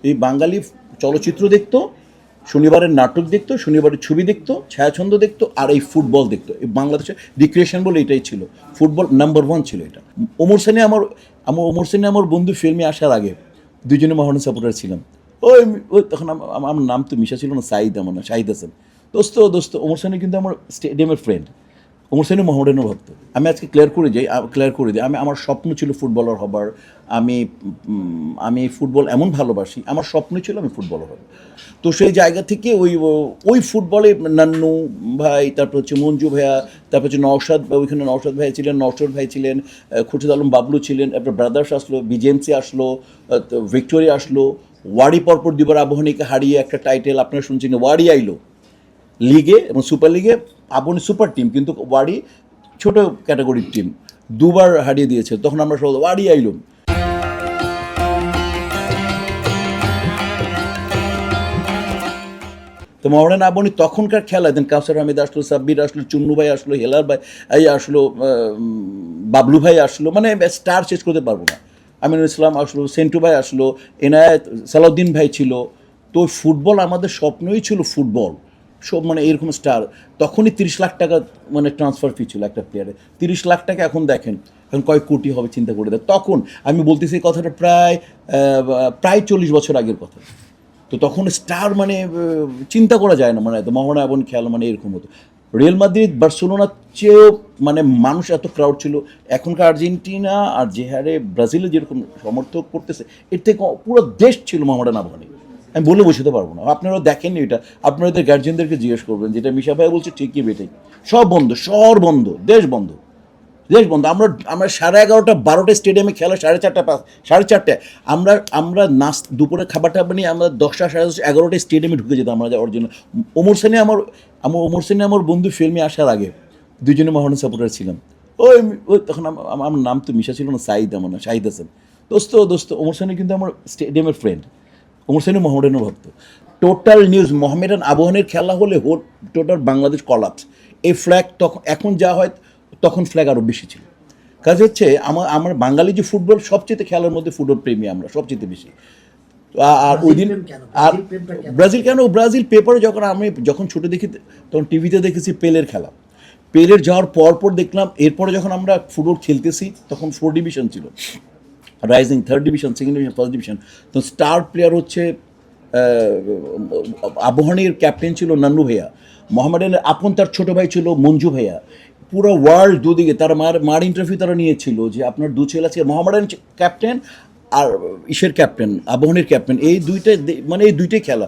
এই বাঙালি চলচ্চিত্র দেখতো, শনিবারের নাটক দেখতো, শনিবারের ছবি দেখতো, ছায়াছন্দ দেখতো, আর এই ফুটবল দেখতো। এই বাংলাদেশে রিক্রিয়েশন বলে এটাই ছিল, ফুটবল নাম্বার ওয়ান ছিল এটা। ওমর সানি আমার বন্ধু ফিল্মে আসার আগে দুজনে মোহামেডান সাপোর্টার ছিলাম। ওই ওই তখন আমার নাম তো মিশা ছিল না, সাঈদ, আমার না, শাহিদ হাসান। দোস্ত ওমর সানি কিন্তু আমার স্টেডিয়ামের ফ্রেন্ড। ওমর সানি মোহামেডানের ভক্ত। আমি আজকে ক্লিয়ার করে দিই, আমার স্বপ্ন ছিল ফুটবলার হবার। আমি ফুটবল এমন ভালোবাসি, আমার স্বপ্ন ছিল আমি ফুটবলার হব। তো সেই জায়গা থেকে ওই ফুটবলে নান্নু ভাই, তারপর হচ্ছে মঞ্জু ভাইয়া, তারপর হচ্ছে নওশাদ, ওইখানে নওশাদ ভাই ছিলেন, নওশাদ ভাই ছিলেন, খুরশিদ আলম বাবলু ছিলেন, তারপর ব্রাদার্স আসলো, বিজেএমসি আসলো, ভিক্টোরিয়া আসলো, ওয়ারি পরপর দুবার আবাহনীকে হারিয়ে একটা টাইটেল আপনারা শুনছেন, ওয়ারি আইলো লিগে এবং সুপার লিগে। আবাহনী সুপার টিম, কিন্তু ওয়ারি ছোট ক্যাটাগরির টিম, দুবার হারিয়ে দিয়েছে। তখন আমরা সবাই ওয়ারি আইলো। তো মোহামেডান আবাহনী তখনকার খেলা, দেন কাউসার আহমেদ আসলো, সাব্বির আসলো, চুন্নু ভাই আসলো, হেলাল ভাই আসলো, বাবলু ভাই আসলো, মানে স্টার শেষ করতে পারবো না। আমিনুল ইসলাম আসলো, সেন্টু ভাই আসলো, এনায়েত, সালাউদ্দিন ভাই ছিল। তো ফুটবল আমাদের স্বপ্নই ছিল, ফুটবল সব মানে এরকম স্টার। তখনই 30 লাখ টাকা মানে ট্রান্সফার ফি ছিল একটা প্লেয়ারে। 30 লাখ টাকা এখন দেখেন এখন কয় কোটি হবে চিন্তা করে দেখ। তখন আমি বলতেছি এই কথাটা প্রায় 40 বছর আগের কথা। তো তখন স্টার মানে চিন্তা করা যায় না, মানে এত মোহামেডান আবাহনী খেলা মানে এরকম হতো। রিয়াল মাদ্রিদ, বার্সেলোনার চেয়েও মানে মানুষ এত ক্রাউড ছিল। এখনকার আর্জেন্টিনা আর যে হারে ব্রাজিলে যেরকম সমর্থক করতেছে, এর থেকে পুরো দেশ ছিল মোহামেডান আবাহনী। আমি বলে বোঝাতে পারবো না, আপনারা দেখেননি এটা, আপনারা ওদের গার্জিয়ানদেরকে জিজ্ঞেস করবেন, যেটা মিশা ভাই বলছে ঠিকই বেটাই। সব বন্ধ, শহর বন্ধ, দেশ বন্ধ, দেশ বন্ধ। আমরা 11:30 12টা স্টেডিয়ামে খেলা, 4:30 আমরা দুপুরে খাবারটা নিয়ে আমরা 10টা 11:30 স্টেডিয়ামে ঢুকে যেতাম আমরা অরিজিনাল। ওমর সানি আমার বন্ধু ফিল্মে আসার আগে দুজনে মোহামেডান সাপোর্টার ছিলাম। ওই তখন আমার নাম তো মিশা ছিল না, সাঈদ, আমার না, শাহিদ হাসান। দোস্ত ওমর সানি কিন্তু আমার স্টেডিয়ামের ফ্রেন্ড। ওমর সানি মোহামেডানের ভক্ত। টোটাল নিউজ মোহামেডান আবাহনীর খেলা হলে টোটাল বাংলাদেশ কলাপস। এই ফ্ল্যাগ তখন, এখন যা হয় তখন ফ্ল্যাগ আরও বেশি ছিল। কাজ হচ্ছে আমার বাঙালি যে ফুটবল, সবচেয়ে খেলার মধ্যে ফুটবল প্রেমী আমরা সবচেয়ে বেশি। আর ওই দিন আর ব্রাজিল পেপারে যখন ছোটো দেখি, তখন টিভিতে দেখেছি পেলের খেলা। পেলের যাওয়ার পর দেখলাম, এরপরে যখন আমরা ফুটবল খেলতেছি তখন 4 ডিভিশন ছিল, rising 3rd division, 2nd division, 1st division. তো স্টার প্লেয়ার হচ্ছে আবাহনীর ক্যাপ্টেন ছিল নান্নু ভাইয়া, মোহামেডানের আপন তার ছোটো ভাই ছিল মঞ্জু ভাইয়া। পুরো ওয়ার্ল্ড দুদিকে তারা মার ইন্টারভিউ তারা নিয়েছিল যে আপনার দু ছেলে আছে, মোহামেডান ক্যাপ্টেন আর ইসের ক্যাপ্টেন, আবাহনীর ক্যাপ্টেন, এই দুইটাই খেলা।